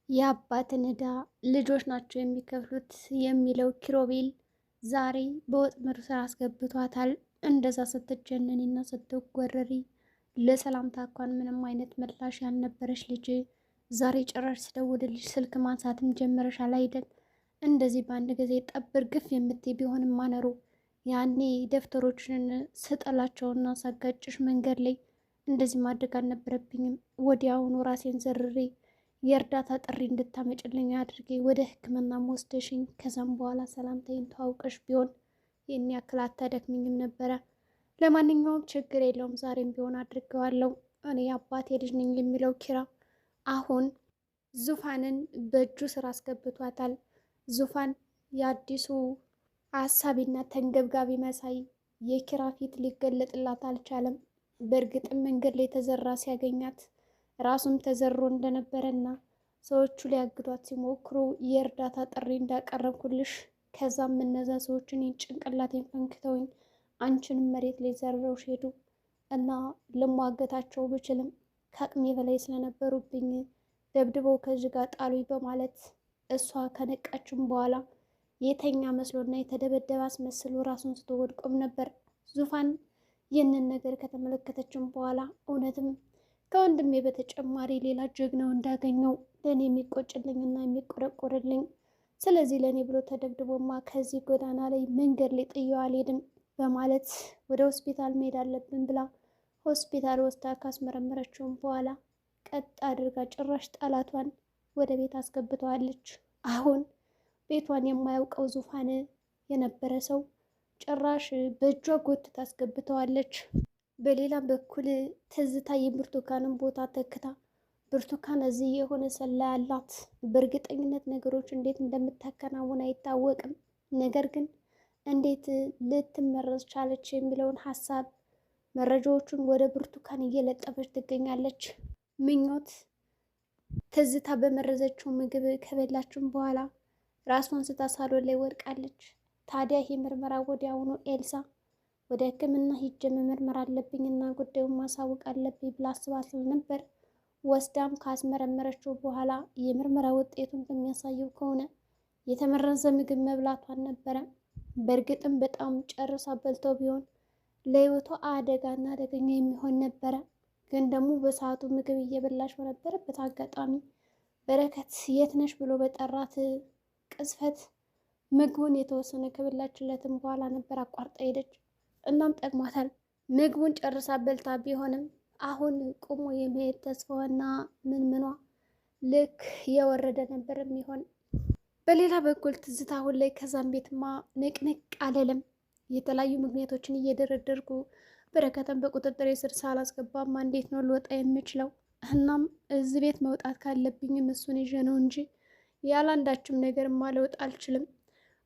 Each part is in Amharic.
የአባትን ዕዳ ልጆች ናቸው የሚከፍሉት የሚለው ኪሮቤል ዛሬ በወጥመዱ ስራ አስገብቷታል። እንደዛ ስትጀነኒና ስትጎረሪ ለሰላምታ እንኳን ምንም አይነት ምላሽ ያልነበረች ልጅ ዛሬ ጭራሽ ስደውልልሽ ስልክ ማንሳትም ጀመረሻል አይደል? እንደዚህ በአንድ ጊዜ ጠብር ግፍ የምትይ ቢሆንም ማነሩ ያኔ ደብተሮችን ስጠላቸውና ሳጋጭሽ መንገድ ላይ እንደዚህ ማድረግ አልነበረብኝም። ወዲያውኑ ራሴን ዘርሬ የእርዳታ ጥሪ እንድታመጭልኝ አድርጌ ወደ ሕክምና ወስደሽኝ ከዛም በኋላ ሰላምታዬን ተዋውቀሽ ቢሆን ይህን ያክል አታደክምኝም ነበረ። ለማንኛውም ችግር የለውም፣ ዛሬም ቢሆን አድርገዋለሁ። እኔ አባቴ ልጅ ነኝ የሚለው ኪራ አሁን ዙፋንን በእጁ ስራ አስገብቷታል። ዙፋን የአዲሱ አሳቢና ተንገብጋቢ መሳይ የኪራ ፊት ሊገለጥላት አልቻለም። በእርግጥም መንገድ ላይ ተዘራ ሲያገኛት ራሱም ተዘሮ እንደነበረና ሰዎቹ ሊያግዷት ሲሞክሩ የእርዳታ ጥሪ እንዳቀረብኩልሽ ከዛም እነዛ ሰዎችን ጭንቅላቴን ፈንክተውኝ አንቺንም መሬት ላይ ዘርረውሽ ሄዱ እና ልሟገታቸው ብችልም ከአቅሜ በላይ ስለነበሩብኝ ደብድበው ከዚህ ጋር ጣሉኝ በማለት እሷ ከነቃችም በኋላ የተኛ መስሎና የተደበደበ አስመስሎ ራሱን ስቶ ወድቆም ነበር። ዙፋን ይህንን ነገር ከተመለከተችም በኋላ እውነትም ከወንድሜ በተጨማሪ ሌላ ጀግናው እንዳገኘው ለእኔ የሚቆጭልኝና የሚቆረቆርልኝ፣ ስለዚህ ለእኔ ብሎ ተደብድቦማ ከዚህ ጎዳና ላይ መንገድ ላይ ጥየው አልሄድም በማለት ወደ ሆስፒታል መሄድ አለብን ብላ ሆስፒታል ወስዳ ካስመረመረችውም በኋላ ቀጥ አድርጋ ጭራሽ ጠላቷን ወደ ቤት አስገብተዋለች። አሁን ቤቷን የማያውቀው ዙፋን የነበረ ሰው ጭራሽ በእጇ ጎትታ አስገብተዋለች። በሌላ በኩል ትዝታ የብርቱካንን ቦታ ተክታ ብርቱካን እዚህ የሆነ ሰላ ያላት በእርግጠኝነት ነገሮች እንዴት እንደምታከናውን አይታወቅም። ነገር ግን እንዴት ልትመረዝ ቻለች የሚለውን ሀሳብ መረጃዎቹን ወደ ብርቱካን እየለጠፈች ትገኛለች። ምኞት ትዝታ በመረዘችው ምግብ ከበላችም በኋላ ራሷን ስታ ሳሎን ላይ ወድቃለች። ታዲያ ይህ ምርመራ ወዲያውኑ ኤልሳ ወደ ሕክምና ሂጄ መመርመር አለብኝና ጉዳዩን ማሳወቅ አለብኝ ብላ አስባ ስለነበር ወስዳም ካስመረመረችው በኋላ የምርመራ ውጤቱን በሚያሳየው ከሆነ የተመረዘ ምግብ መብላቷን ነበረ። በእርግጥም በጣም ጨርሳ በልተው ቢሆን ለህይወቷ አደጋና አደገኛ የሚሆን ነበረ። ግን ደግሞ በሰዓቱ ምግብ እየበላች በነበረበት አጋጣሚ በረከት የት ነሽ ብሎ በጠራት ቅጽበት ምግቡን የተወሰነ ከበላችለትም በኋላ ነበር አቋርጣ ሄደች። እናም ጠቅሟታል። ምግቡን ጨርሳ በልታ ቢሆንም አሁን ቁሞ የመሄድ ተስፋዋና ምንምኗ ልክ የወረደ ነበር የሚሆን። በሌላ በኩል ትዝታ አሁን ላይ ከዛም ቤትማ ንቅንቅ አለለም። የተለያዩ ምክንያቶችን እየደረደርኩ በረከተን በቁጥጥር ስር ሳላስገባማ እንዴት ነው ልወጣ የምችለው? እናም እዚህ ቤት መውጣት ካለብኝም እሱን ይዤ ነው እንጂ ያላንዳችም ነገርማ ልወጣ አልችልም።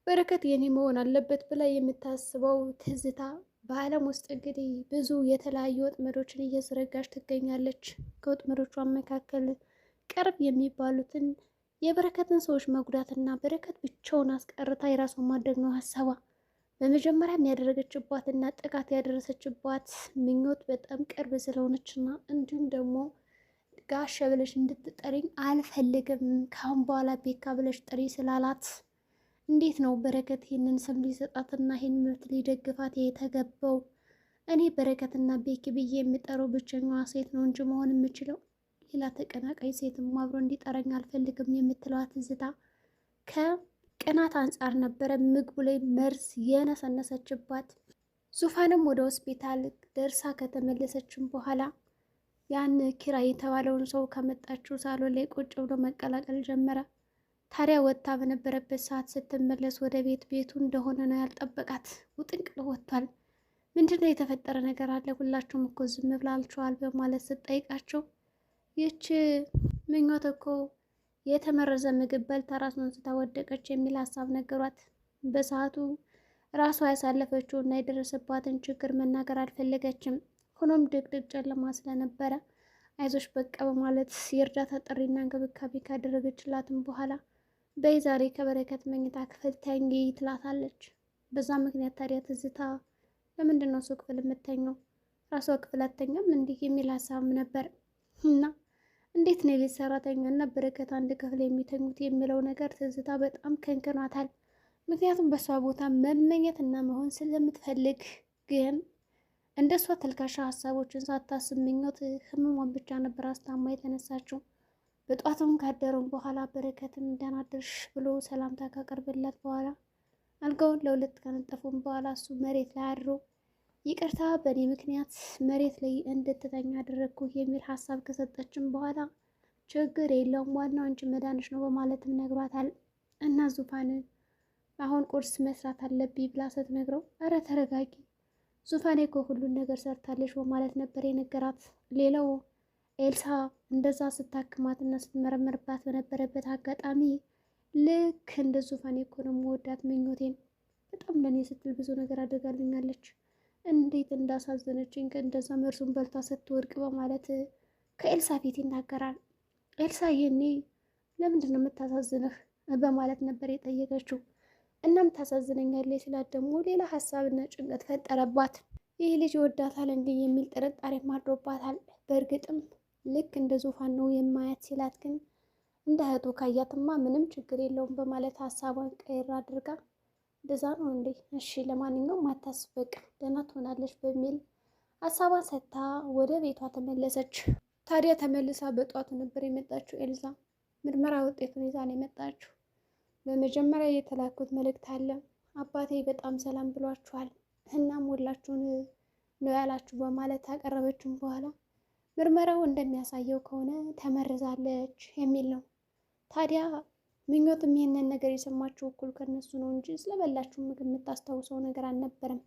በረከት የኔ መሆን አለበት ብላ የምታስበው ትዝታ በዓለም ውስጥ እንግዲህ ብዙ የተለያዩ ወጥመዶችን እየዘረጋች ትገኛለች። ከወጥመዶቿ መካከል ቅርብ የሚባሉትን የበረከትን ሰዎች መጉዳትና በረከት ብቻውን አስቀርታ የራሷን ማድረግ ነው ሀሳቧ። በመጀመሪያም ያደረገችባትና ጥቃት ያደረሰችባት ምኞት በጣም ቅርብ ስለሆነችና እንዲሁም ደግሞ ጋሸ ብለሽ እንድትጠሪኝ አልፈልግም ካሁን በኋላ ቤካ ብለሽ ጥሪ ስላላት እንዴት ነው በረከት ይህንን ስም ሊሰጣትና ይህን መብት ሊደግፋት የተገባው? እኔ በረከትና ቤኪ ብዬ የሚጠራው ብቸኛዋ ሴት ነው እንጂ መሆን የምችለው ሌላ ተቀናቃይ ሴትም አብሮ እንዲጠረኝ አልፈልግም የምትለዋ ትዝታ ከቅናት አንጻር ነበረ ምግቡ ላይ መርዝ የነሰነሰችባት። ዙፋንም ወደ ሆስፒታል ደርሳ ከተመለሰችም በኋላ ያን ኪራ የተባለውን ሰው ከመጣችው ሳሎን ላይ ቁጭ ብሎ መቀላቀል ጀመረ። ታዲያ ወጥታ በነበረበት ሰዓት ስትመለስ ወደ ቤቱ እንደሆነ ነው ያልጠበቃት። ውጥንቅጥ ወጥቷል። ምንድነው የተፈጠረ ነገር አለ? ሁላችሁም እኮ ዝም ብላችኋል በማለት ስትጠይቃቸው ይህች ምኞት እኮ የተመረዘ ምግብ በልታ ራሷን ስታወደቀች የሚል ሀሳብ ነገሯት። በሰዓቱ ራሷ ያሳለፈችው እና የደረሰባትን ችግር መናገር አልፈለገችም። ሆኖም ድቅድቅ ጨለማ ስለነበረ አይዞሽ በቃ በማለት የእርዳታ ጥሪና እንክብካቤ ካደረገችላትም በኋላ በይ ዛሬ ከበረከት መኝታ ክፍል ተኝ ትላታለች። በዛ ምክንያት ታዲያ ትዝታ ለምንድን ነው እሱ ክፍል የምተኘው ራሷ ክፍል አተኛም እንዲህ የሚል ሀሳብም ነበር እና እንዴት ነው የቤት ሰራተኛና በረከት አንድ ክፍል የሚተኙት የሚለው ነገር ትዝታ በጣም ከንክኗታል። ምክንያቱም በእሷ ቦታ መመኘት እና መሆን ስለምትፈልግ፣ ግን እንደ እሷ ተልካሻ ሀሳቦችን ሳታስብ ምኞት ህመሟን ብቻ ነበር አስታማ የተነሳችው። በጧትም ካደረም በኋላ በረከትም ደህና አደርሽ ብሎ ሰላምታ ካቀርብላት በኋላ አልጋውን ለሁለት ከነጠፉም በኋላ እሱ መሬት ላይ አድሮ ይቅርታ በእኔ ምክንያት መሬት ላይ እንድትተኛ አደረግኩ የሚል ሀሳብ ከሰጠችም በኋላ ችግር የለውም ዋናው አንቺ መዳንሽ ነው በማለትም ነግሯታል። እና ዙፋን አሁን ቁርስ መስራት አለብኝ ብላ ስትነግረው እረ ተረጋጊ፣ ዙፋኔ እኮ ሁሉን ነገር ሰርታለች በማለት ነበር የነገራት። ሌላው ኤልሳ እንደዛ ስታክማትና ስትመረመርባት በነበረበት አጋጣሚ ልክ እንደ ዙፋኔ እኮ ነው የምወዳት፣ ምኞቴን በጣም ለእኔ ስትል ብዙ ነገር አድርጋልኛለች፣ እንዴት እንዳሳዘነችኝ እንደዛ መርዙን በልታ ስትወድቅ በማለት ከኤልሳ ፊት ይናገራል። ኤልሳ ይሄኔ ለምንድን ነው የምታሳዝንህ በማለት ነበር የጠየቀችው። እናም ታሳዝነኛለች ስላት ደግሞ ሌላ ሀሳብና ጭንቀት ፈጠረባት። ይህ ልጅ ወዳታል እንዲህ የሚል ጥርጣሬ ማድሮባታል። በእርግጥም ልክ እንደ ዙፋን ነው የማያት ሲላት ግን እንደ እህቱ ካያትማ ምንም ችግር የለውም በማለት ሀሳቧን ቀይር አድርጋ እንደዛ ነው እንዴ? እሺ ለማንኛውም አታስብ፣ በቃ ደህና ትሆናለች በሚል ሀሳቧን ሰጥታ ወደ ቤቷ ተመለሰች። ታዲያ ተመልሳ በጧቱ ነበር የመጣችው ኤልዛ። ምርመራ ውጤቱን ይዛ ነው የመጣችው። በመጀመሪያ የተላኩት መልእክት አለ። አባቴ በጣም ሰላም ብሏችኋል፣ እናም ሁላችሁን ነው ያላችሁ በማለት ካቀረበችም በኋላ ምርመራው እንደሚያሳየው ከሆነ ተመርዛለች የሚል ነው። ታዲያ ምኞትም ይህንን ነገር የሰማችው እኩል ከነሱ ነው እንጂ ስለበላችሁ ምግብ የምታስታውሰው ነገር አልነበረም።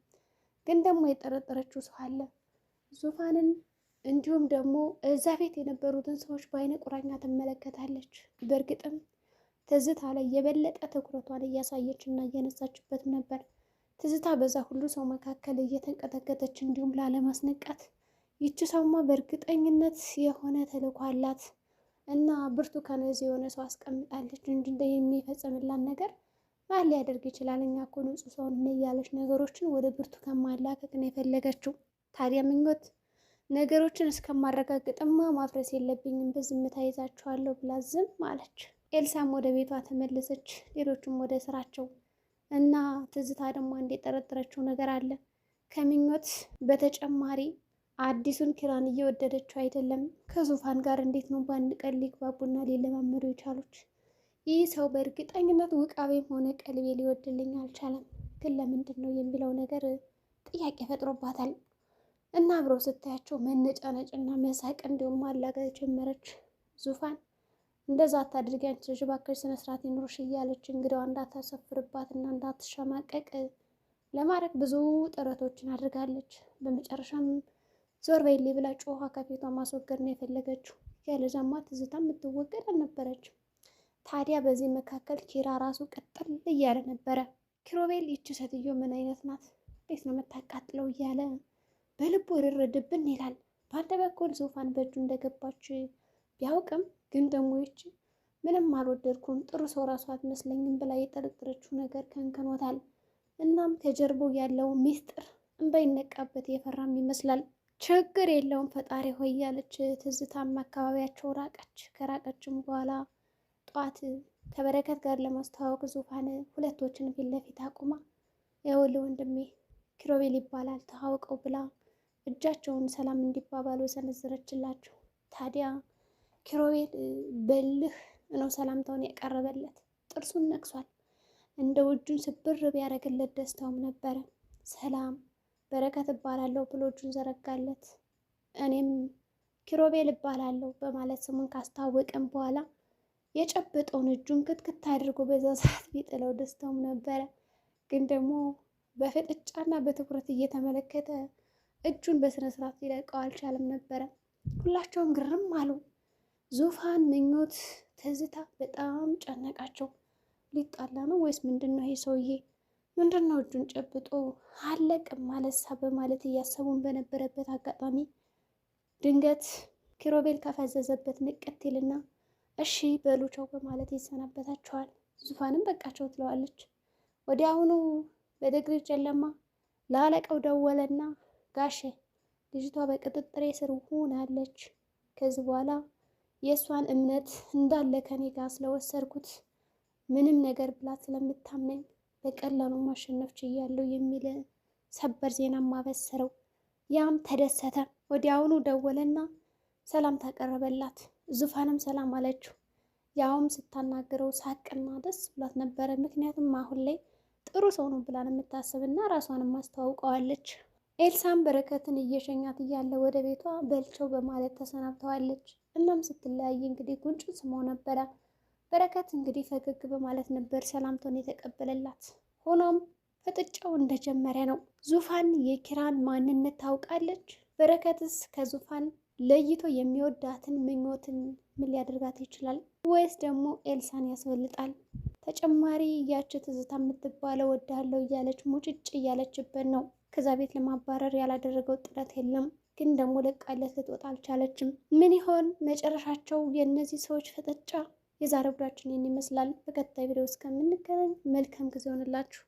ግን ደግሞ የጠረጠረችው ሰው አለ፣ ዙፋንን እንዲሁም ደግሞ እዛ ቤት የነበሩትን ሰዎች በአይነ ቁራኛ ትመለከታለች። በእርግጥም ትዝታ ላይ የበለጠ ትኩረቷን እያሳየች እና እየነሳችበት ነበር። ትዝታ በዛ ሁሉ ሰው መካከል እየተንቀጠቀጠች እንዲሁም ላለማስነቃት ይቺ ሰውማ በእርግጠኝነት የሆነ ተልዕኮ አላት እና ብርቱካን እዚህ የሆነ ሰው አስቀምጣለች እንጂ እንደ የሚፈጸምላት ነገር ማን ሊያደርግ ይችላል? እኛ እኮ ንጹሕ ሰውን እያለች ነገሮችን ወደ ብርቱካን ማላቀቅ ነው የፈለገችው። ታዲያ ምኞት ነገሮችን እስከማረጋግጥማ ማፍረስ የለብኝም በዝምታ ይዛችኋለሁ ብላ ዝም አለች። ኤልሳም ወደ ቤቷ ተመለሰች፣ ሌሎቹም ወደ ስራቸው እና ትዝታ ደግሞ አንድ የጠረጠረችው ነገር አለ። ከምኞት በተጨማሪ አዲሱን ኪራን እየወደደችው አይደለም። ከዙፋን ጋር እንዴት ነው በአንድ ቀን ሊግባቡና ሊለማመዱ የቻሉት? ይህ ሰው በእርግጠኝነት ውቃቤም ሆነ ቀልቤ ሊወድልኝ አልቻለም፣ ግን ለምንድን ነው የሚለው ነገር ጥያቄ ፈጥሮባታል። እና አብረው ስታያቸው መነጫነጭና መሳቅ እንዲሁም ማላገጥ ጀመረች። ዙፋን እንደዛ አታድርጊ አንቺ ልጅ እባክሽ ስነ ስርዓት ይኑርሽ እያለች እንግዳዋ እንዳታሰፍርባትና እንዳትሸማቀቅ ለማድረግ ብዙ ጥረቶችን አድርጋለች። በመጨረሻም ዞር በይሌ ብላ ጮኋ ከፊቷ ማስወገድ ነው የፈለገችው። ያለዛማ ትዝታ የምትወገድ አልነበረችም። ታዲያ በዚህ መካከል ኪራ ራሱ ቀጥል እያለ ነበረ። ኪሮቤል ይቺ ሴትዮ ምን አይነት ናት? እንዴት ነው የምታቃጥለው? እያለ በልቡ ርርድብን ይላል። በአንድ በኩል ዙፋን በእጁ እንደገባች ቢያውቅም ግን ደግሞ ይቺ ምንም አልወደድኩም፣ ጥሩ ሰው ራሱ አትመስለኝም ብላ የጠረጠረችው ነገር ከንክኖታል። እናም ከጀርባው ያለው ሚስጥር እንዳይነቃበት የፈራም ይመስላል። ችግር የለውም ፈጣሪ ሆይ ያለች ትዝታም አካባቢያቸው ራቀች። ከራቀችም በኋላ ጠዋት ከበረከት ጋር ለማስተዋወቅ ዙፋን ሁለቶችን ፊት ለፊት አቁማ ይኸውልህ ወንድሜ ኪሮቤል ይባላል ተዋውቀው ብላ እጃቸውን ሰላም እንዲባባሉ ሰነዘረችላቸው። ታዲያ ኪሮቤል በልህ ነው ሰላምታውን ያቀረበለት። ጥርሱን ነቅሷል። እንደ እጁን ስብር ቢያደርግለት ደስታውም ነበረ። ሰላም በረከት እባላለሁ ብሎ እጁን ዘረጋለት። እኔም ኪሮቤል እባላለሁ በማለት ስሙን ካስታወቀም በኋላ የጨበጠውን እጁን ክትክት አድርጎ በዛ ሰዓት ቢጥለው ደስታውም ነበረ። ግን ደግሞ በፍጥጫና በትኩረት እየተመለከተ እጁን በስነ ስርዓት ሊለቀው አልቻለም ነበረ። ሁላቸውም ግርም አሉ። ዙፋን፣ ምኞት፣ ትዝታ በጣም ጨነቃቸው። ሊጣላ ነው ወይስ ምንድን ነው? ይሄ ሰውዬ ምንድን ነው እጁን ጨብጦ አለቅም ማለት ሳ በማለት እያሰቡን በነበረበት አጋጣሚ ድንገት ኪሮቤል ከፈዘዘበት ንቅት ይልና እሺ በሉቸው በማለት ይሰናበታቸዋል። ዙፋንም በቃቸው ትለዋለች። ወዲያውኑ በድግር ጨለማ ለአለቃው ደወለና ጋሼ ልጅቷ በቁጥጥሬ ስር ሆናለች፣ ከዚህ በኋላ የእሷን እምነት እንዳለ ከኔ ጋር ስለወሰድኩት ምንም ነገር ብላት ስለምታምነኝ በቀላሉ ማሸነፍ ችያለሁ የሚል ሰበር ዜና ማበሰረው። ያም ተደሰተ። ወዲያውኑ ደወለና ሰላም ታቀረበላት። ዙፋንም ሰላም አለችው። ያውም ስታናግረው ሳቅና ደስ ብሏት ነበረ። ምክንያቱም አሁን ላይ ጥሩ ሰው ነው ብላን የምታስብና ራሷንም አስተዋውቀዋለች። ኤልሳም በረከትን እየሸኛት እያለ ወደ ቤቷ በልቸው በማለት ተሰናብተዋለች። እናም ስትለያይ እንግዲህ ጉንጩን ስመው ነበረ። በረከት እንግዲህ ፈገግ በማለት ነበር ሰላምታውን የተቀበለላት። ሆኖም ፍጥጫው እንደጀመረ ነው። ዙፋን የኪራን ማንነት ታውቃለች። በረከትስ ከዙፋን ለይቶ የሚወዳትን ምኞትን ምን ሊያደርጋት ይችላል? ወይስ ደግሞ ኤልሳን ያስበልጣል? ተጨማሪ ያች ትዝታ የምትባለው ወዳለው እያለች ሙጭጭ እያለችበት ነው። ከዛ ቤት ለማባረር ያላደረገው ጥረት የለም። ግን ደግሞ ለቃለት ልትወጣ አልቻለችም። ምን ይሆን መጨረሻቸው የእነዚህ ሰዎች ፍጥጫ? የዛሬው ቪዲዮአችን ይህን ይመስላል። በቀጣይ ቪዲዮ እስከምንገናኝ መልካም ጊዜ ሆንላችሁ።